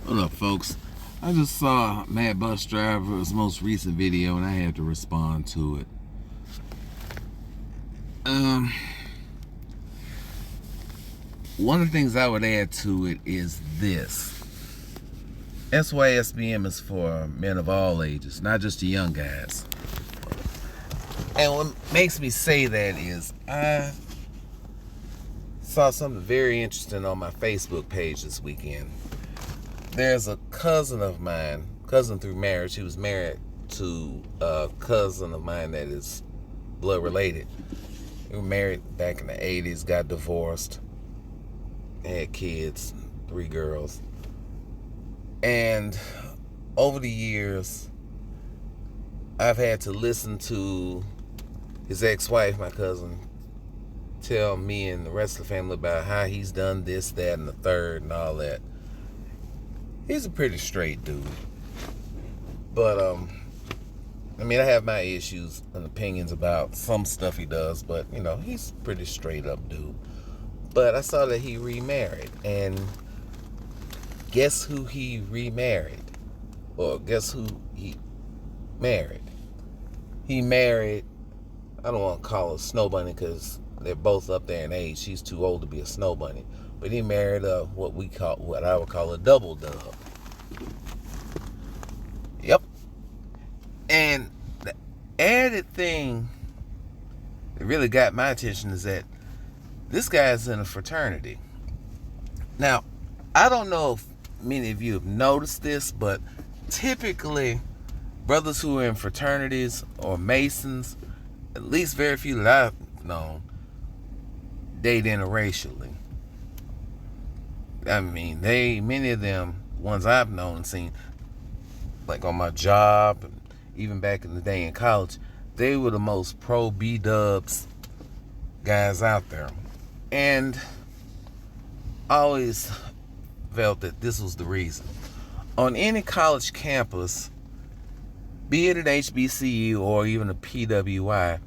What up, folks? I just saw MadBusDriver's most recent video and I had to respond to it. One of the things I would add to it is this. SYSBM is for men of all ages, not just the young guys. And what makes me say that is I saw something very interesting on my Facebook page this weekend. There's a cousin of mine, cousin through marriage. He was married to a cousin of mine that is blood related. They were married back in the 80s, got divorced, had kids, 3 girls. And over the years, I've had to listen to his ex-wife, my cousin, tell me and the rest of the family about how he's done this, that, and the third, and all that. He's a pretty straight dude. But, I have my issues and opinions about some stuff he does, but, he's a pretty straight up dude. But I saw that he remarried, and guess who he remarried? Or guess who he married? He married, I don't want to call her Snow Bunny because they're both up there in age. She's too old to be a Snow Bunny. But he married what I would call a double dub. Yep. And the added thing that really got my attention is that this guy's in a fraternity. Now, I don't know if many of you have noticed this, but typically brothers who are in fraternities or Masons, at least very few that I've known, date interracially. Many of them, ones I've known and seen, like on my job, and even back in the day in college, they were the most pro B-dubs guys out there. And I always felt that this was the reason. On any college campus, be it an HBCU or even a PWI,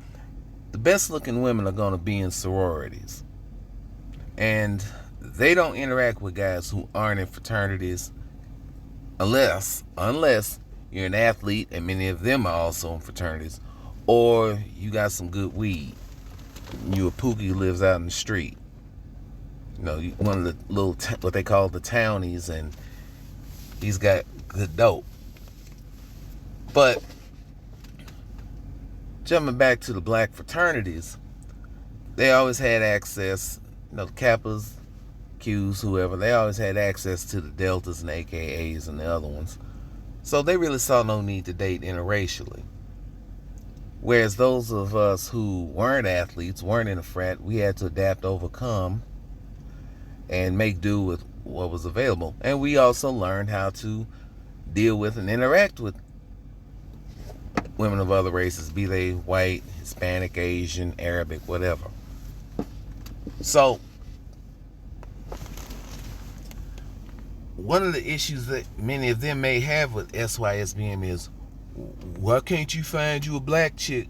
the best looking women are going to be in sororities. And they don't interact with guys who aren't in fraternities unless you're an athlete, and many of them are also in fraternities, or you got some good weed. You a pookie who lives out in the street. One of the little, what they call the townies, and he's got good dope. But jumping back to the black fraternities, they always had access, the Kappas, Qs, whoever, they always had access to the Deltas and AKAs and the other ones. So they really saw no need to date interracially. Whereas those of us who weren't athletes, weren't in a frat, we had to adapt, overcome, and make do with what was available. And we also learned how to deal with and interact with women of other races, be they white, Hispanic, Asian, Arabic, whatever. So, one of the issues that many of them may have with SYSBM is, why can't you find you a black chick?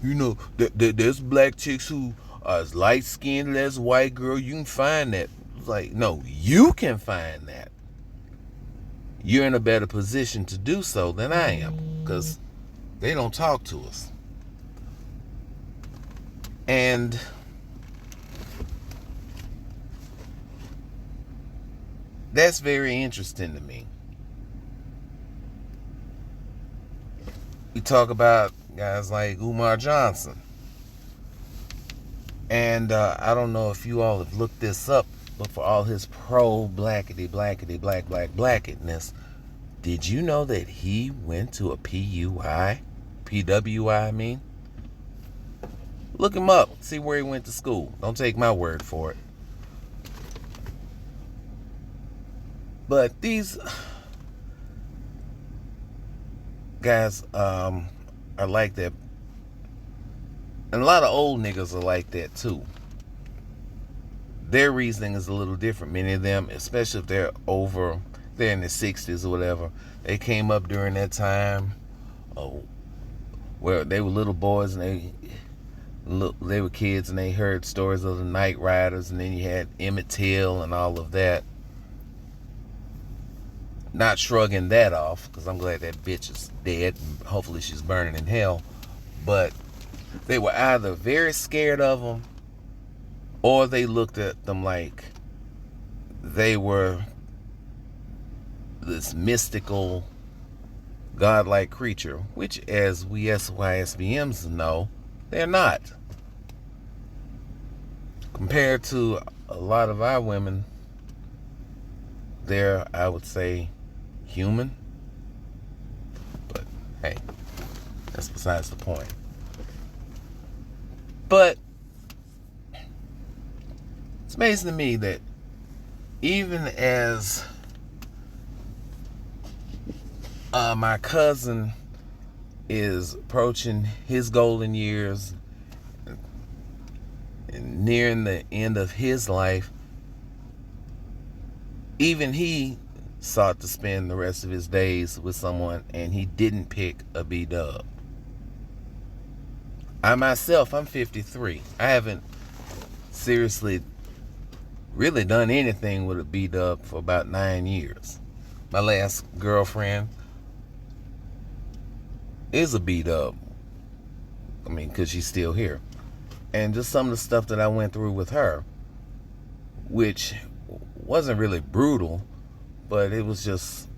There's black chicks who are as light-skinned as a white girl. You can find that. It's like, no, you can find that. You're in a better position to do so than I am, because they don't talk to us. And that's very interesting to me. We talk about guys like Umar Johnson. And I don't know if you all have looked this up, but for all his blackness, did you know that he went to a PWI? Look him up. See where he went to school. Don't take my word for it. But these guys are like that. And a lot of old niggas are like that too. Their reasoning is a little different. Many of them, especially if they're in their 60s or whatever, they came up during that time where they were little boys and they were kids and they heard stories of the Night Riders, and then you had Emmett Till and all of that. not shrugging that off, because I'm glad that bitch is dead and hopefully she's burning in hell. But they were either very scared of them, or they looked at them like they were this mystical, godlike creature, which, as we SYSBMs know, they're not. Compared to a lot of our women, they're, I would say, human. But hey, that's besides the point. But it's amazing to me that even as my cousin is approaching his golden years and nearing the end of his life, even he sought to spend the rest of his days with someone, and he didn't pick a B-dub. I myself, I'm 53. I haven't seriously really done anything with a B-dub for about 9 years. My last girlfriend is a B-dub. I mean, because she's still here. And just some of the stuff that I went through with her, which wasn't really brutal, but it was just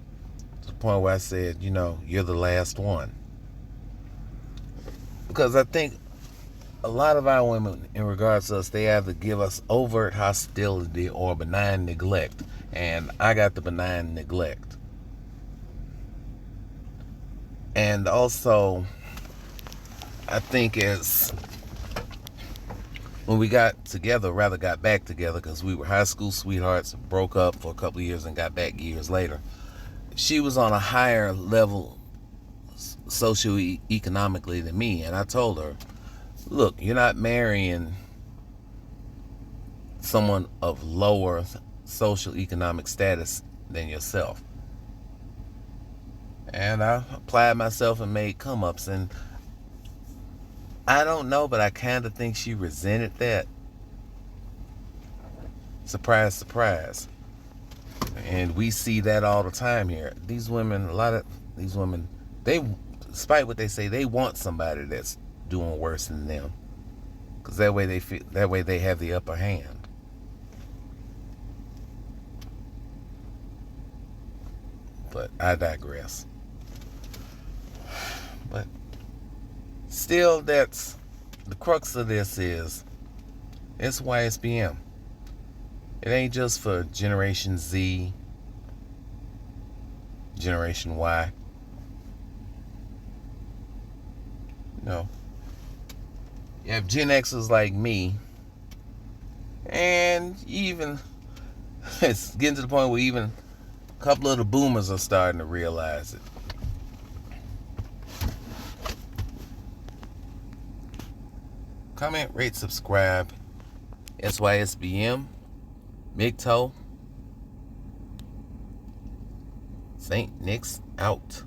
to the point where I said, you know, you're the last one. Because I think a lot of our women, in regards to us, they either give us overt hostility or benign neglect. And I got the benign neglect. And also, I think as when we got back together, because we were high school sweethearts, broke up for a couple of years and got back years later. She was on a higher level socioeconomically than me, and I told her, look, you're not marrying someone of lower social economic status than yourself. And I applied myself and made come-ups, and I don't know, but I kind of think she resented that. Surprise, surprise. And we see that all the time here. These women, a lot of these women, they, despite what they say, they want somebody that's doing worse than them, because that way they have the upper hand. But I digress. But still, that's the crux of this is SYSBM. It ain't just for Generation Z, Generation Y. No. You have Gen Xers like me, and even it's getting to the point where even a couple of the boomers are starting to realize it. Comment, rate, subscribe. SYSBM, MGTOW, St. Nick's out.